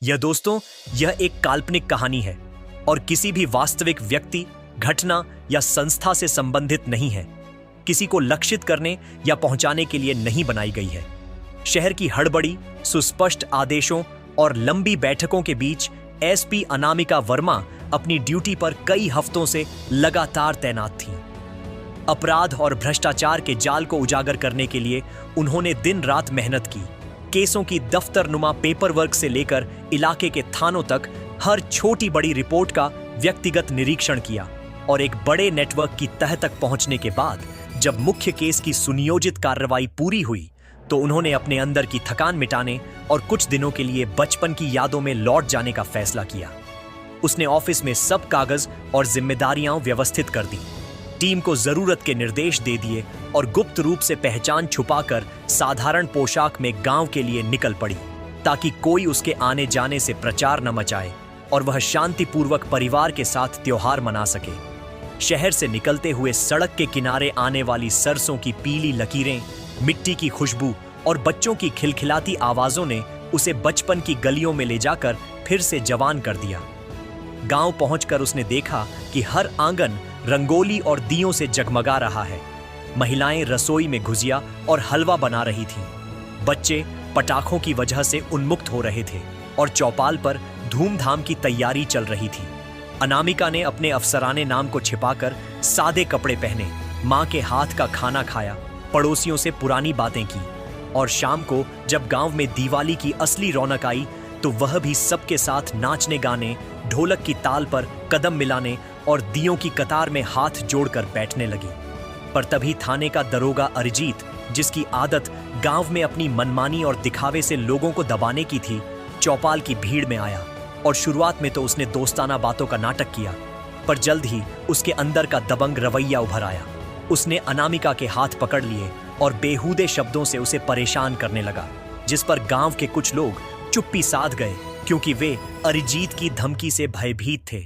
यह दोस्तों, यह एक काल्पनिक कहानी है और किसी भी वास्तविक व्यक्ति, घटना या संस्था से संबंधित नहीं है। किसी को लक्षित करने या पहुंचाने के लिए नहीं बनाई गई है। शहर की हड़बड़ी, सुस्पष्ट आदेशों और लंबी बैठकों के बीच एसपी अनामिका वर्मा अपनी ड्यूटी पर कई हफ्तों से लगातार तैनात थीं। अपराध और भ्रष्टाचार के जाल को उजागर करने के लिए उन्होंने दिन रात मेहनत की। केसों की दफ्तरनुमा पेपरवर्क से लेकर इलाके के थानों तक हर छोटी बड़ी रिपोर्ट का व्यक्तिगत निरीक्षण किया और एक बड़े नेटवर्क की तह तक पहुंचने के बाद जब मुख्य केस की सुनियोजित कार्रवाई पूरी हुई तो उन्होंने अपने अंदर की थकान मिटाने और कुछ दिनों के लिए बचपन की यादों में लौट जाने का फैसला किया। उसने ऑफिस में सब कागज और जिम्मेदारियां व्यवस्थित कर दी, टीम को जरूरत के निर्देश दे दिए और गुप्त रूप से पहचान छुपाकर साधारण पोशाक में गांव के लिए निकल पड़ी ताकि कोई उसके आने जाने से प्रचार न मचाए और वह शांतिपूर्वक परिवार के साथ त्योहार मना सके। शहर से निकलते हुए सड़क के किनारे आने वाली सरसों की पीली लकीरें, मिट्टी की खुशबू और बच्चों की खिलखिलाती आवाजों ने उसे बचपन की गलियों में ले जाकर फिर से जवान कर दिया। गांव पहुंचकर उसने देखा कि हर आंगन रंगोली और दियों से जगमगा रहा है। महिलाएं रसोई में गुजिया और हलवा बना रही थीं। बच्चे पटाखों की वजह से उन्मुक्त हो रहे थे और चौपाल पर धूमधाम की तैयारी चल रही थी। अनामिका ने अपने अफसराने नाम को छिपाकर सादे कपड़े पहने, मां के हाथ का खाना खाया, पड़ोसियों से पुरानी बातें की और शाम को जब गांव में दिवाली की असली रौनक आई तो वह भी सबके साथ नाचने गाने, ढोलक की ताल पर कदम मिलाने और दियों की कतार में हाथ जोड़कर बैठने लगी। पर तभी थाने का दरोगा अरिजीत, जिसकी आदत गांव में अपनी मनमानी और दिखावे से लोगों को दबाने की थी, चौपाल की भीड़ में आया और शुरुआत में तो उसने दोस्ताना बातों का नाटक किया, पर जल्द ही उसके अंदर का दबंग रवैया उभर आया। उसने अनामिका के हाथ पकड़ लिए और बेहूदे शब्दों से उसे परेशान करने लगा, जिस पर गांव के कुछ लोग चुप्पी साध गए क्योंकि वे अरिजीत की धमकी से भयभीत थे।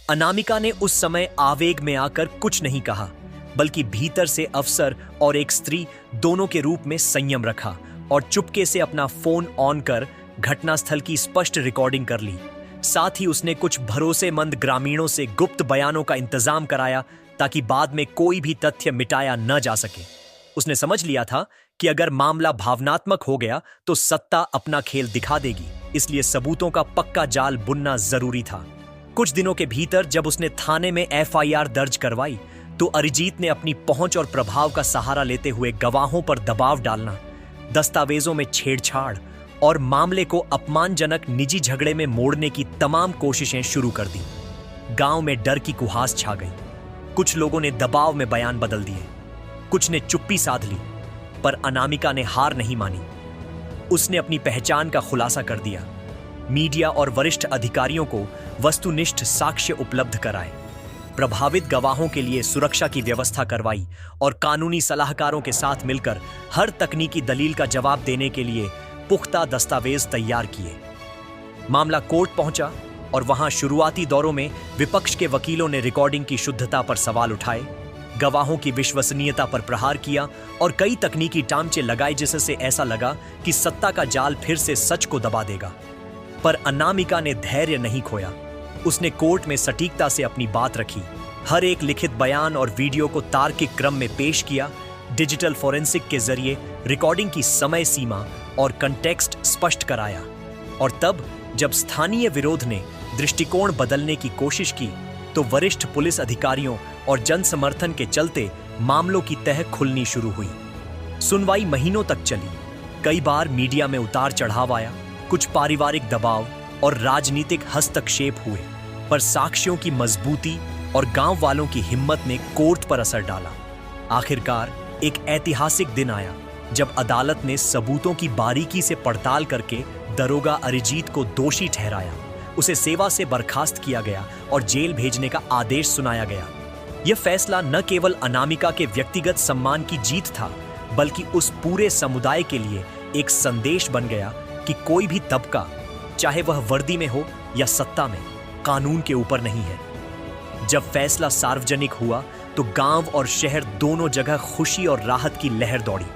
अनामिका ने उस समय आवेग में आकर कुछ नहीं कहा, बल्कि भीतर से अफसर और एक स्त्री दोनों के रूप में संयम रखा और चुपके से अपना फोन ऑन कर घटनास्थल की स्पष्ट रिकॉर्डिंग कर ली। साथ ही उसने कुछ भरोसेमंद ग्रामीणों से गुप्त बयानों का इंतजाम कराया ताकि बाद में कोई भी तथ्य मिटाया न जा सके। उसने समझ लिया था कि अगर मामला भावनात्मक हो गया तो सत्ता अपना खेल दिखा देगी, इसलिए सबूतों का पक्का जाल बुनना जरूरी था। कुछ दिनों के भीतर जब उसने थाने में एफआईआर दर्ज करवाई तो अरिजीत ने अपनी पहुंच और प्रभाव का सहारा लेते हुए गवाहों पर दबाव डालना, दस्तावेजों में छेड़छाड़ और मामले को अपमानजनक निजी झगड़े में मोड़ने की तमाम कोशिशें शुरू कर दी। गांव में डर की कुहास छा गई। कुछ लोगों ने दबाव में बयान बदल दिए, कुछ ने चुप्पी साध ली, पर अनामिका ने हार नहीं मानी। उसने अपनी पहचान का खुलासा कर दिया, मीडिया और वरिष्ठ अधिकारियों को वस्तुनिष्ठ साक्ष्य उपलब्ध कराए, प्रभावित गवाहों के लिए सुरक्षा की व्यवस्था करवाई और कानूनी सलाहकारों के साथ मिलकर हर तकनीकी दलील का जवाब देने के लिए पुख्ता दस्तावेज तैयार किए। मामला कोर्ट पहुंचा और वहां शुरुआती दौरों में विपक्ष के वकीलों ने रिकॉर्डिंग की शुद्धता पर सवाल उठाए, गवाहों की विश्वसनीयता पर प्रहार किया और कई तकनीकी टांचे लगाए जिससे ऐसा लगा कि सत्ता का जाल फिर से सच को दबा देगा। पर अनामिका ने धैर्य नहीं खोया। उसने कोर्ट में सटीकता से अपनी बात रखी, हर एक लिखित बयान और वीडियो को तार्किक क्रम में पेश किया, डिजिटल फोरेंसिक के जरिए रिकॉर्डिंग की समय सीमा और कंटेक्स्ट स्पष्ट कराया। और तब जब स्थानीय विरोध ने दृष्टिकोण बदलने की कोशिश की तो वरिष्ठ पुलिस अधिकारियों और जन समर्थन के चलते मामलों की तह खुलनी शुरू हुई। सुनवाई महीनों तक चली। कई बार मीडिया में उतार चढ़ाव आया, कुछ पारिवारिक दबाव और राजनीतिक हस्तक्षेप हुए, पर साक्ष्यों की मजबूती और गांव वालों की हिम्मत ने कोर्ट पर असर डाला। आखिरकार एक ऐतिहासिक दिन आया जब अदालत ने सबूतों की बारीकी से पड़ताल करके दरोगा अरिजीत को दोषी ठहराया। उसे सेवा से बर्खास्त किया गया और जेल भेजने का आदेश सुनाया गया। यह फैसला न केवल अनामिका के व्यक्तिगत सम्मान की जीत था, बल्कि उस पूरे समुदाय के लिए एक संदेश बन गया कि कोई भी तबका, चाहे वह वर्दी में हो या सत्ता में, कानून के ऊपर नहीं है। जब फैसला सार्वजनिक हुआ तो गांव और शहर दोनों जगह खुशी और राहत की लहर दौड़ी।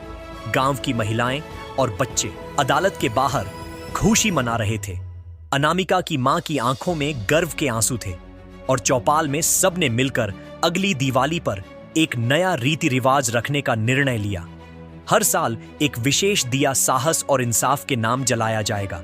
गांव की महिलाएं और बच्चे अदालत के बाहर खुशी मना रहे थे। अनामिका की मां की आंखों में गर्व के आंसू थे और चौपाल में सबने मिलकर अगली दिवाली पर एक नया रीति रिवाज रखने का निर्णय लिया। हर साल एक विशेष दिया साहस और इंसाफ के नाम जलाया जाएगा।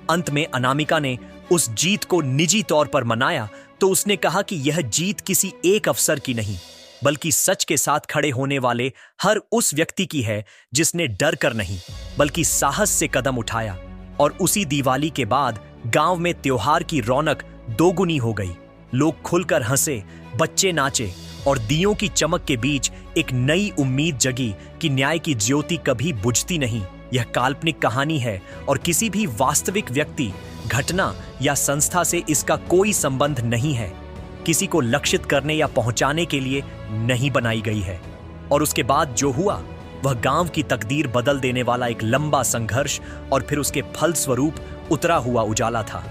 अंत में अनामिका ने उस जीत को निजी तौर पर मनाया तो उसने कहा कि यह जीत किसी एक अफसर की नहीं, बल्कि सच के साथ खड़े होने वाले हर उस व्यक्ति की है जिसने डर कर नहीं बल्कि साहस से कदम उठाया। और उसी दिवाली के बाद गांव में त्योहार की रौनक दोगुनी हो गई। लोग खुलकर हंसे, बच्चे नाचे और दियों की चमक के बीच एक नई उम्मीद जगी कि न्याय की ज्योति कभी बुझती नहीं। यह काल्पनिक कहानी है और किसी भी वास्तविक व्यक्ति, घटना या संस्था से इसका कोई संबंध नहीं है। किसी को लक्षित करने या पहुंचाने के लिए नहीं बनाई गई है। और उसके बाद जो हुआ वह गांव की तकदीर बदल देने वाला एक लंबा संघर्ष और फिर उसके फलस्वरूप उतरा हुआ उजाला था।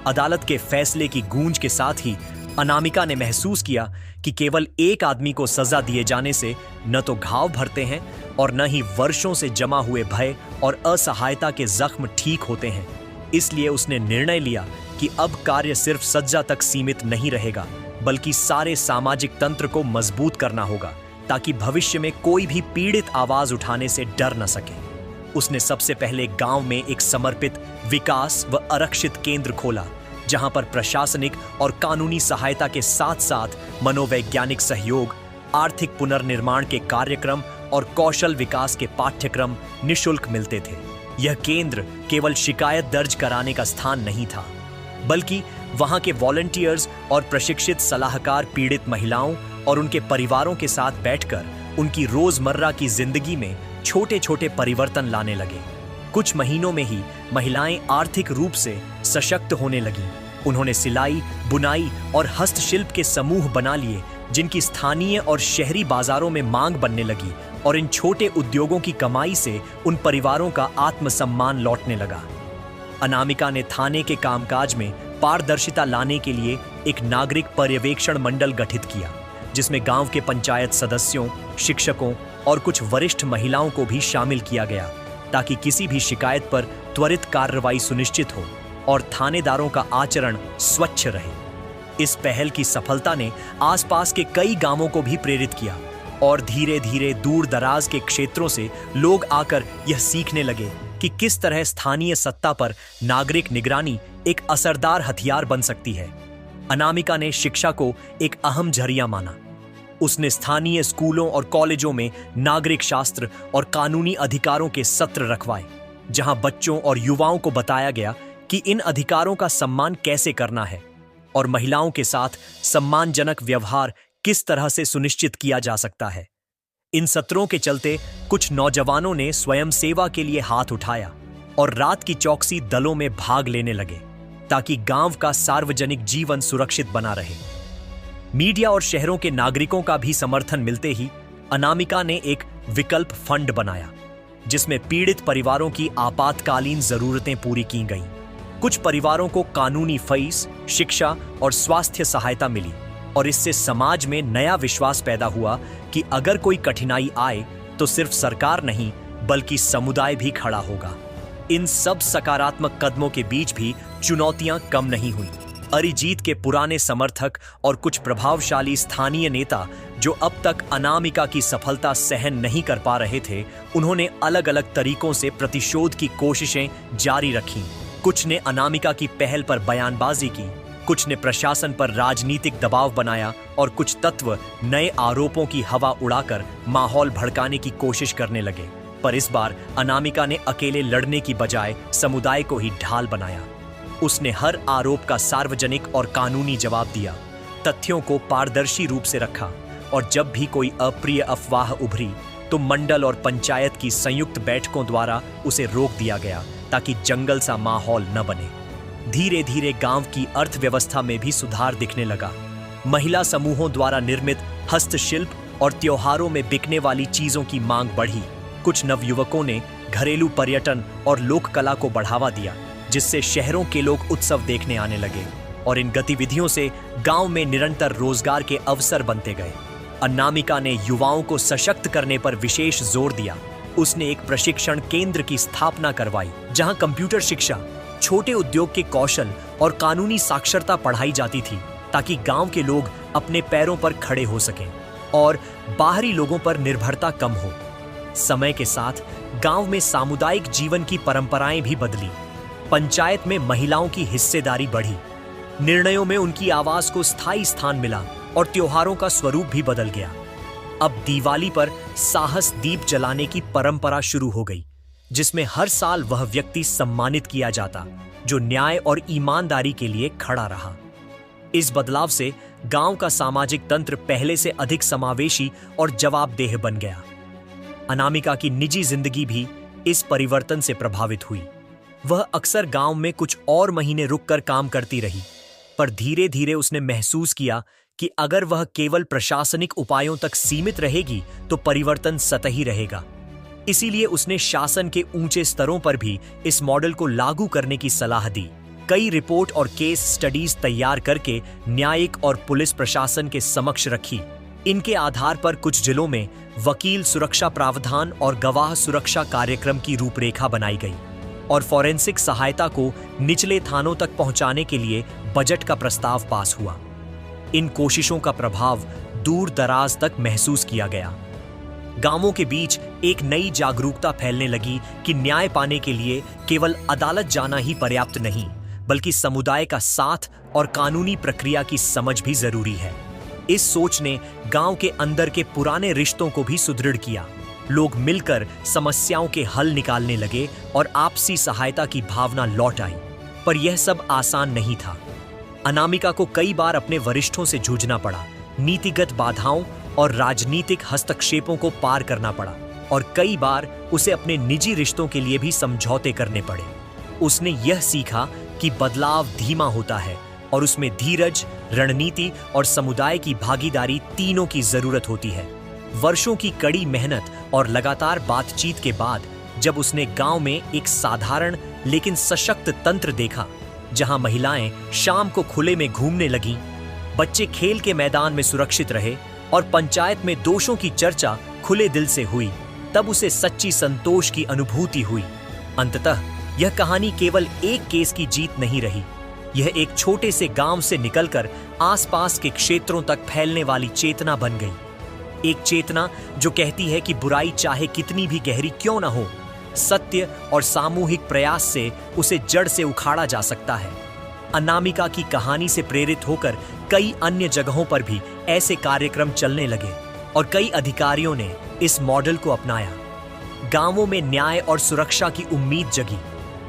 अदालत के फैसले की गूंज के साथ ही अनामिका ने महसूस किया कि केवल एक आदमी को सजा दिए जाने से न तो घाव भरते हैं और न ही वर्षों से जमा हुए भय और असहायता के जख्म ठीक होते हैं। इसलिए उसने निर्णय लिया कि अब कार्य सिर्फ सज्जा तक सीमित नहीं रहेगा, बल्कि सारे सामाजिक तंत्र को मजबूत करना होगा ताकि भविष्य में कोई भी पीड़ित आवाज उठाने से डर न सके। उसने सबसे पहले गांव में एक समर्पित विकास व आरक्षित केंद्र खोला, जहां पर प्रशासनिक और कानूनी सहायता के साथ साथ मनोवैज्ञानिक सहयोग, आर्थिक पुनर्निर्माण के कार्यक्रम और कौशल विकास के पाठ्यक्रम निःशुल्क मिलते थे। यह केंद्र केवल शिकायत दर्ज कराने का स्थान नहीं था, बल्कि वहां के वॉलंटियर्स और प्रशिक्षित सलाहकार पीड़ित महिलाओं और उनके परिवारों के साथ बैठकर उनकी रोजमर्रा की जिंदगी में छोटे छोटे परिवर्तन लाने लगे। कुछ महीनों में ही महिलाएं आर्थिक रूप से सशक्त होने लगीं। उन्होंने सिलाई, बुनाई और हस्तशिल्प के समूह बना लिए जिनकी स्थानीय और शहरी बाजारों में मांग बनने लगी, और इन छोटे उद्योगों की कमाई से उन परिवारों का आत्मसम्मान लौटने लगा। अनामिका ने थाने के कामकाज में पारदर्शिता लाने के लिए एक नागरिक पर्यवेक्षण मंडल गठित किया, जिसमें गांव के पंचायत सदस्यों, शिक्षकों और कुछ वरिष्ठ महिलाओं को भी शामिल किया गया, ताकि किसी भी शिकायत पर त्वरित कार्रवाई सुनिश्चित हो और थानेदारों का आचरण स्वच्छ रहे। इस पहल की सफलता ने आसपास के कई गांवों को भी प्रेरित किया और धीरे धीरे दूर दराज के क्षेत्रों से लोग आकर यह सीखने लगे कि किस तरह स्थानीय सत्ता पर नागरिक निगरानी एक असरदार हथियार बन सकती है। अनामिका ने शिक्षा को एक अहम जरिया माना। उसने स्थानीय स्कूलों और कॉलेजों में नागरिक शास्त्र और कानूनी अधिकारों के सत्र रखवाए, जहां बच्चों और युवाओं को बताया गया कि इन अधिकारों का सम्मान कैसे करना है और महिलाओं के साथ सम्मानजनक व्यवहार किस तरह से सुनिश्चित किया जा सकता है। इन सत्रों के चलते कुछ नौजवानों ने स्वयं सेवा के लिए हाथ उठाया और रात की चौकसी दलों में भाग लेने लगे, ताकि गांव का सार्वजनिक जीवन सुरक्षित बना रहे। मीडिया और शहरों के नागरिकों का भी समर्थन मिलते ही अनामिका ने एक विकल्प फंड बनाया, जिसमें पीड़ित परिवारों की आपातकालीन जरूरतें पूरी की गईं। कुछ परिवारों को कानूनी फीस, शिक्षा और स्वास्थ्य सहायता मिली, और इससे समाज में नया विश्वास पैदा हुआ कि अगर कोई कठिनाई आए तो सिर्फ सरकार नहीं बल्कि समुदाय भी खड़ा होगा। इन सब सकारात्मक कदमों के बीच भी चुनौतियां कम नहीं हुई। अरिजीत के पुराने समर्थक और कुछ प्रभावशाली स्थानीय नेता, जो अब तक अनामिका की सफलता सहन नहीं कर पा रहे थे, उन्होंने अलग अलग तरीकों से प्रतिशोध की कोशिशें जारी रखीं। कुछ ने अनामिका की पहल पर बयानबाजी की, कुछ ने प्रशासन पर राजनीतिक दबाव बनाया और कुछ तत्व नए आरोपों की हवा उड़ाकर माहौल भड़काने की कोशिश करने लगे। पर इस बार अनामिका ने अकेले लड़ने की बजाय समुदाय को ही ढाल बनाया। उसने हर आरोप का सार्वजनिक और कानूनी जवाब दिया, तथ्यों को पारदर्शी रूप से रखा, और जब भी कोई अप्रिय अफवाह उभरी तो मंडल और पंचायत की संयुक्त बैठकों द्वारा उसे रोक दिया गया, ताकि जंगल सा माहौल न बने। धीरे धीरे गांव की अर्थव्यवस्था में भी सुधार दिखने लगा। महिला समूहों द्वारा निर्मित हस्तशिल्प और त्योहारों में बिकने वाली चीजों की मांग बढ़ी। कुछ नवयुवकों ने घरेलू पर्यटन और लोक कला को बढ़ावा दिया, जिससे शहरों के लोग उत्सव देखने आने लगे, और इन गतिविधियों से गांव में निरंतर रोजगार के अवसर बनते गए। अनामिका ने युवाओं को सशक्त करने पर विशेष जोर दिया। उसने एक प्रशिक्षण केंद्र की स्थापना करवाई, जहां कंप्यूटर शिक्षा, छोटे उद्योग के कौशल और कानूनी साक्षरता पढ़ाई जाती थी ताकि गांव के लोग अपने पैरों पर खड़े हो सकें और बाहरी लोगों पर निर्भरता कम हो। समय के साथ गांव में सामुदायिक जीवन की परंपराएं भी बदली। पंचायत में महिलाओं की हिस्सेदारी बढ़ी, निर्णयों में उनकी आवाज को स्थायी स्थान मिला और त्योहारों का स्वरूप भी बदल गया। अब दिवाली पर साहस दीप जलाने की परंपरा शुरू हो गई, जिसमें हर साल वह व्यक्ति सम्मानित किया जाता जो न्याय और ईमानदारी के लिए खड़ा रहा। इस बदलाव से गांव का सामाजिक तंत्र पहले से अधिक समावेशी और जवाबदेह बन गया। अनामिका की निजी जिंदगी भी इस परिवर्तन से प्रभावित हुई। वह अक्सर गांव में कुछ और महीने रुककर काम करती रही, पर धीरे धीरे उसने महसूस किया कि अगर वह केवल प्रशासनिक उपायों तक सीमित रहेगी तो परिवर्तन सतही रहेगा। इसीलिए उसने शासन के ऊंचे स्तरों पर भी इस मॉडल को लागू करने की सलाह दी। कई रिपोर्ट और केस स्टडीज तैयार करके न्यायिक और पुलिस प्रशासन के समक्ष रखी। इनके आधार पर कुछ जिलों में वकील सुरक्षा प्रावधान और गवाह सुरक्षा कार्यक्रम की रूपरेखा बनाई गई और फॉरेंसिक सहायता को निचले थानों तक पहुंचाने के लिए बजट का प्रस्ताव पास हुआ। इन कोशिशों का प्रभाव दूर दराज तक महसूस किया गया। गांवों के बीच एक नई जागरूकता फैलने लगी कि न्याय पाने के लिए केवल अदालत जाना ही पर्याप्त नहीं, बल्कि समुदाय का साथ और कानूनी प्रक्रिया की समझ भी जरूरी है। इस सोच ने गांव के अंदर के पुराने रिश्तों को भी सुदृढ़ किया। लोग मिलकर समस्याओं के हल निकालने लगे और आपसी सहायता की भावना लौट आई। पर यह सब आसान नहीं था। अनामिका को कई बार अपने वरिष्ठों से जूझना पड़ा, नीतिगत बाधाओं और राजनीतिक हस्तक्षेपों को पार करना पड़ा, और कई बार उसे अपने निजी रिश्तों के लिए भी समझौते करने पड़े। उसने यह सीखा कि बदलाव धीमा होता है और उसमें धीरज, रणनीति और समुदाय की भागीदारी तीनों की जरूरत होती है। वर्षों की कड़ी मेहनत और लगातार बातचीत के बाद जब उसने गांव में एक साधारण लेकिन सशक्त तंत्र देखा, जहां महिलाएं शाम को खुले में घूमने लगीं, बच्चे खेल के मैदान में सुरक्षित रहे और पंचायत में दोषों की चर्चा खुले दिल से हुई, तब उसे सच्ची संतोष की अनुभूति हुई। अंततः यह कहानी केवल एक केस की जीत नहीं रही, यह एक छोटे से गांव से निकलकर आसपास के क्षेत्रों तक फैलने वाली चेतना बन गई। एक चेतना जो कहती है कि बुराई चाहे कितनी भी गहरी क्यों न हो, सत्य और सामूहिक प्रयास से उसे जड़ से उखाड़ा जा सकता है। अनामिका की कहानी से प्रेरित होकर कई अन्य जगहों पर भी ऐसे कार्यक्रम चलने लगे और कई अधिकारियों ने इस मॉडल को अपनाया। गांवों में न्याय और सुरक्षा की उम्मीद जगी,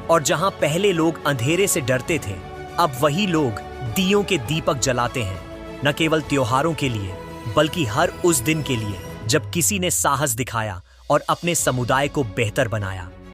और जहां पहले लोग अंधेरे से डरते थे, अब वही लोग दियों के दीपक जलाते हैं, न केवल त्योहारों के लिए बल्कि हर उस दिन के लिए जब किसी ने साहस दिखाया और अपने समुदाय को बेहतर बनाया।